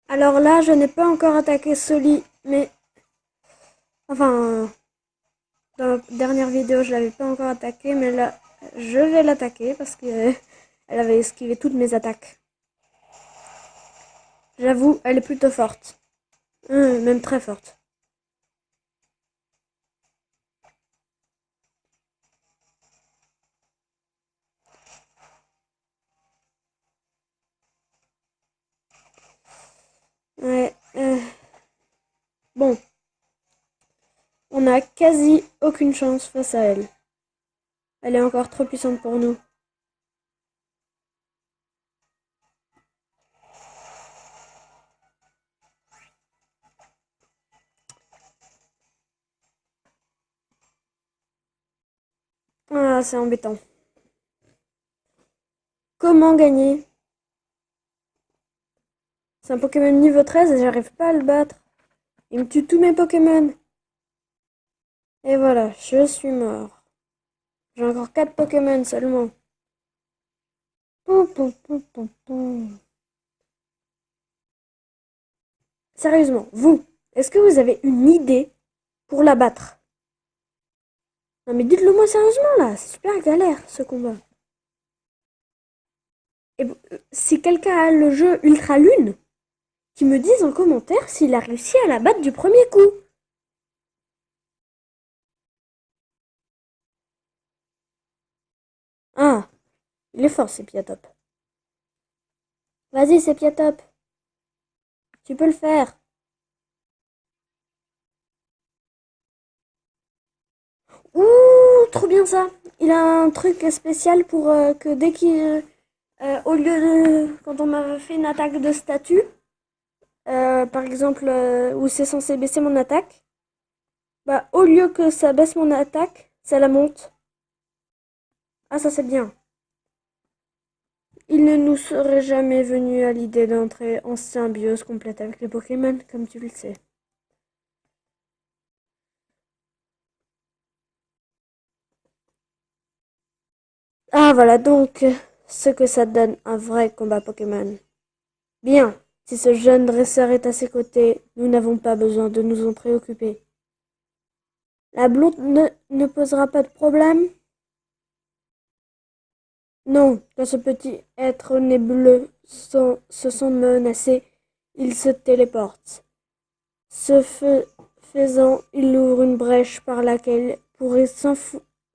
Alors là, je n'ai pas encore attaqué Soli, mais... Enfin, dans la dernière vidéo, je l'avais pas encore attaqué, mais là, je vais l'attaquer parce que elle avait esquivé toutes mes attaques. J'avoue, elle est plutôt forte. Même très forte. Ouais. Bon, on a quasi aucune chance face à elle. Elle est encore trop puissante pour nous. Ah, c'est embêtant. Comment gagner? C'est un Pokémon niveau 13 et j'arrive pas à le battre. Il me tue tous mes Pokémon. Et voilà, je suis mort. J'ai encore 4 Pokémon seulement. Pou, pou, pou, pou, pou. Sérieusement, vous, est-ce que vous avez une idée pour la battre? Non mais dites-le moi sérieusement là, c'est super galère ce combat. Et si quelqu'un a le jeu Ultra Lune, qui me dise en commentaire s'il a réussi à la battre du premier coup. Ah, il est fort Sepiatop. Vas-y Sepiatop, tu peux le faire. Ouh, trop bien ça. Il a un truc spécial pour que dès qu'il... au lieu de... Quand on m'a fait une attaque de statut, par exemple, où c'est censé baisser mon attaque, bah au lieu que ça baisse mon attaque, ça la monte. Ah ça c'est bien. Il ne nous serait jamais venu à l'idée d'entrer en symbiose complète avec les Pokémon, comme tu le sais. Ah voilà donc ce que ça donne un vrai combat Pokémon. Bien, si ce jeune dresseur est à ses côtés, nous n'avons pas besoin de nous en préoccuper. La blonde ne posera pas de problème? Non, quand ce petit être nébuleux se sent menacé, il se téléporte. Ce faisant, il ouvre une brèche par laquelle pourraient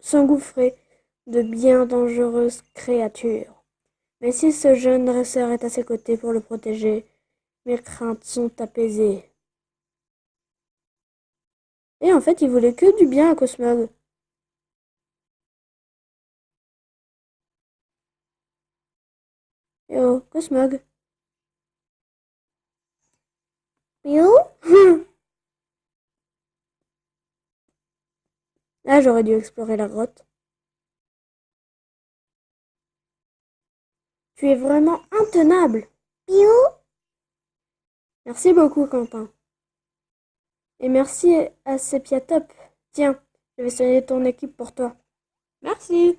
s'engouffrer de bien dangereuses créatures. Mais si ce jeune dresseur est à ses côtés pour le protéger, mes craintes sont apaisées. Et en fait, il voulait que du bien à Cosmog. Eh oh, Cosmog. Miaou. Là, j'aurais dû explorer la grotte. Tu es vraiment intenable. Miaou. Merci beaucoup, Quentin. Et merci à Sepiatop. Tiens, je vais sonner ton équipe pour toi. Merci.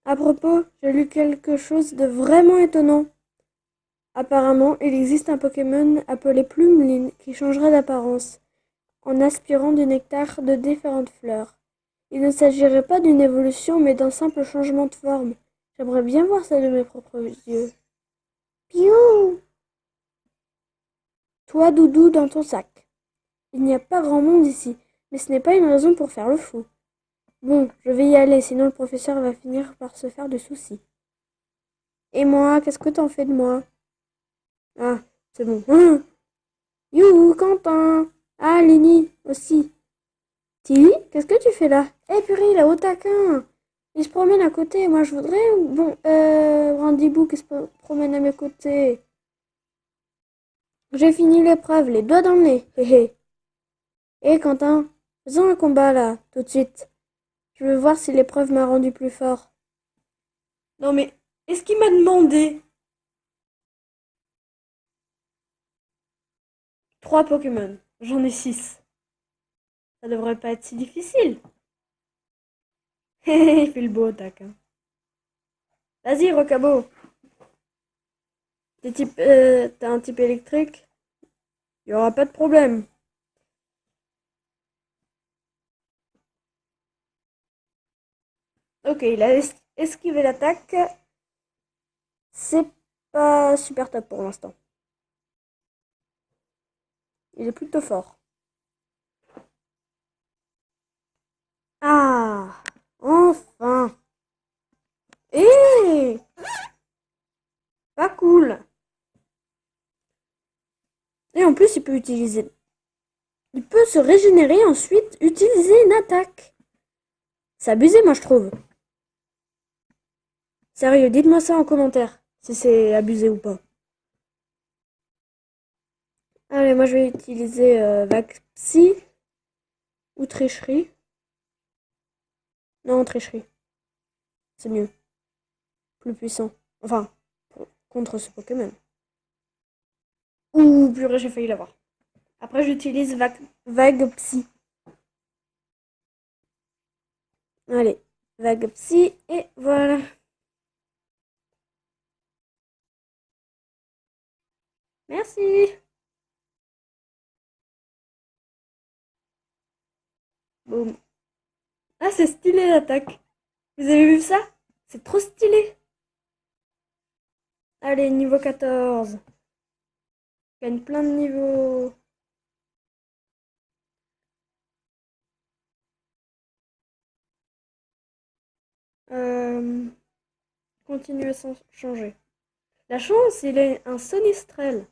À propos, j'ai lu quelque chose de vraiment étonnant. Apparemment, il existe un Pokémon appelé Plumeline qui changerait d'apparence en aspirant du nectar de différentes fleurs. Il ne s'agirait pas d'une évolution mais d'un simple changement de forme. J'aimerais bien voir ça de mes propres yeux. Piou! Toi, Doudou, dans ton sac. Il n'y a pas grand monde ici, mais ce n'est pas une raison pour faire le fou. Bon, je vais y aller, sinon le professeur va finir par se faire de soucis. Et moi, qu'est-ce que t'en fais de moi? Ah, c'est bon. Youhou, Quentin! Ah, Lini, aussi. Tilly, qu'est-ce que tu fais là? Eh purée, là, au taquin! Il se promène à côté, moi je voudrais... Bon, Brandyboo qui se promène à mes côtés. J'ai fini l'épreuve, les doigts dans le nez, hé hé. Eh Quentin, faisons un combat là, tout de suite. Je veux voir si l'épreuve m'a rendu plus fort. Non mais, est-ce qu'il m'a demandé? 3 Pokémon, j'en ai 6. Ça devrait pas être si difficile. Il fait le beau, tac. Hein. Vas-y, Rocabo. T'as un type électrique, il n'y aura pas de problème. Ok, il a esquivé l'attaque. C'est pas super top pour l'instant. Il est plutôt fort. Ah, enfin. Eh, pas cool. Et en plus, il peut se régénérer et ensuite utiliser une attaque. C'est abusé, moi je trouve. Sérieux, dites-moi ça en commentaire, si c'est abusé ou pas. Allez, moi je vais utiliser Vague Psy ou Tricherie. Non, Tricherie, c'est mieux, plus puissant. Enfin, contre ce Pokémon. Ouh, purée, j'ai failli l'avoir. Après, j'utilise Vague Psy. Allez, Vague Psy, et voilà. Merci. Boum. Ah, c'est stylé l'attaque. Vous avez vu ça? C'est trop stylé. Allez, niveau 14. Gagne plein de niveaux. Euh, Continuer sans changer. La chance, il est un Sonistrel.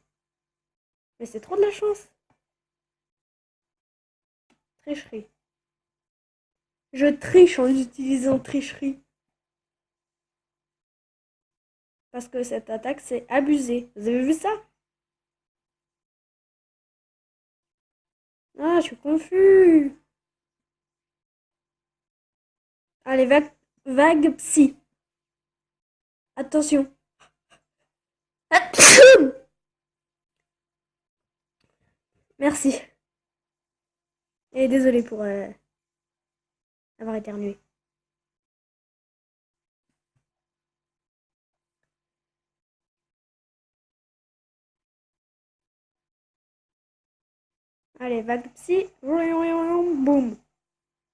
Mais c'est trop de la chance. Tricherie. Je triche en utilisant tricherie. Parce que cette attaque, c'est abusé. Vous avez vu ça? Ah, je suis confus. Allez, vague psy. Attention. Merci. Et désolé pour avoir éternué. Allez, vague psy. Boum.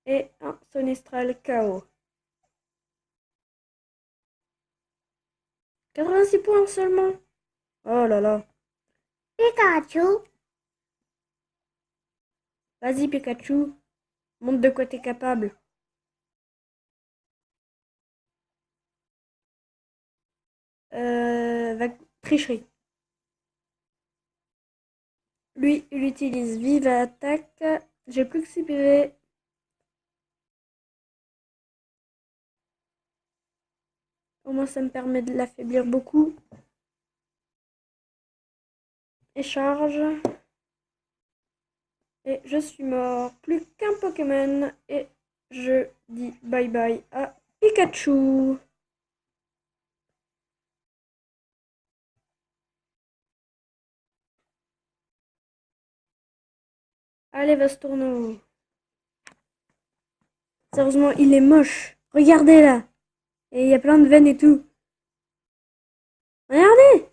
Et un Sonistral KO. 86 points seulement. Oh là là. Pikachu. Vas-y, Pikachu. Montre de quoi t'es capable. Tricherie. Lui, il utilise vive attaque. J'ai plus que 6 PV. Au moins, ça me permet de l'affaiblir beaucoup. Et charge. Et je suis mort. Plus qu'un Pokémon. Et je dis bye bye à Pikachu. Allez, Vastourno. Sérieusement, il est moche. Regardez là. Et il y a plein de veines et tout. Regardez.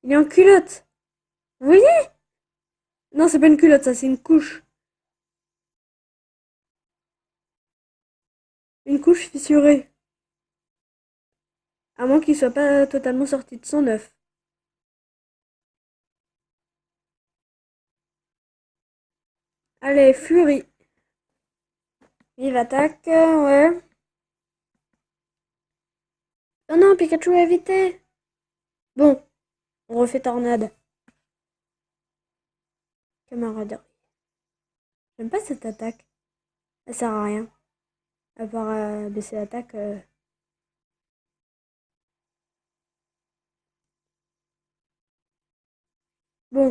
Il est en culotte. Vous voyez? Non, c'est pas une culotte, ça, c'est une couche. Une couche fissurée. À moins qu'il soit pas totalement sorti de son œuf. Allez, Fury. Vive attaque, ouais. Oh non, Pikachu a évité. Bon, on refait tornade. Camaraderie. J'aime pas cette attaque. Elle sert à rien. À part baisser l'attaque. Bon,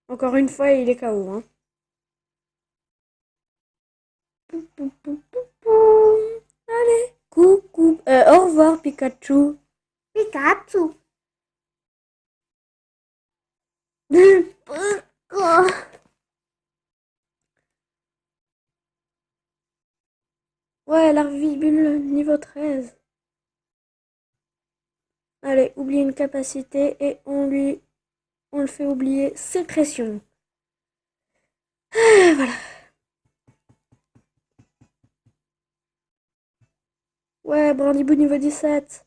encore une fois, il est KO. Hein. Pou, pou, pou, pou, pou. Allez, coucou. Au revoir, Pikachu. Pikachu. Pourquoi? Ouais, Larvibule niveau 13. Allez, oublie une capacité et on le fait oublier sécrétion. Ah, voilà. Ouais, Brandibou niveau 17.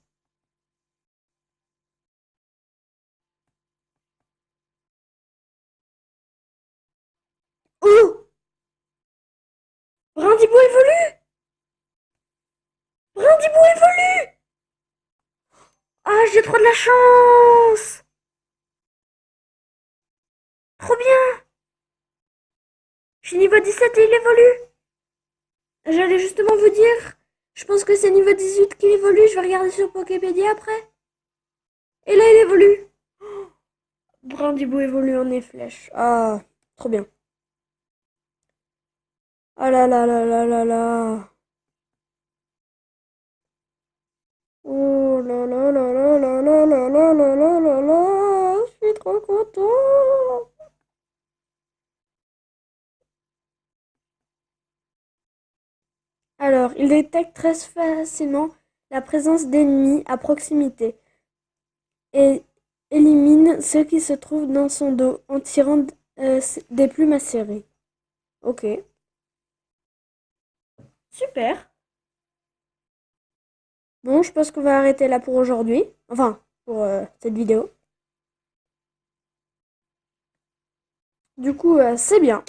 Oh! Brandibou évolue! Brandibou évolue! Ah, j'ai trop de la chance! Trop bien! Je suis niveau 17 et il évolue! J'allais justement vous dire, je pense que c'est niveau 18 qu'il évolue, je vais regarder sur Poképédia après. Et là, il évolue! Brandibou évolue en flèche. Ah, trop bien. Ah là là là là là là. Oh là là là là là là là là là là là là. Je suis trop content. Alors, il détecte très facilement la présence d'ennemis à proximité et élimine ceux qui se trouvent dans son dos en tirant des plumes acérées. Ok, super. Bon, je pense qu'on va arrêter là pour aujourd'hui. Enfin, pour cette vidéo. Du coup, c'est bien.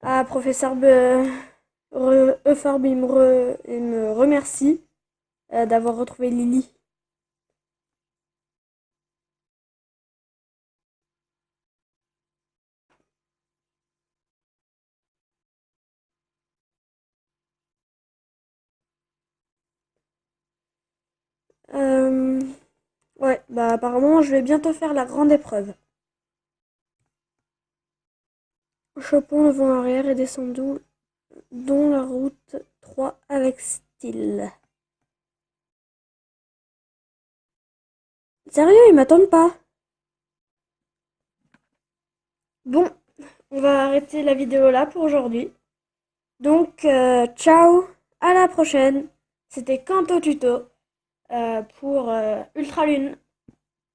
Ah, professeur Euphorbe, il me remercie d'avoir retrouvé Lily. Euh, ouais, bah apparemment, je vais bientôt faire la grande épreuve. Chopons le vent arrière et descendons dont la route 3 avec style. Sérieux, ils m'attendent pas. Bon, on va arrêter la vidéo là pour aujourd'hui. Donc, ciao, à la prochaine. C'était Kanto Tuto pour Ultra Lune.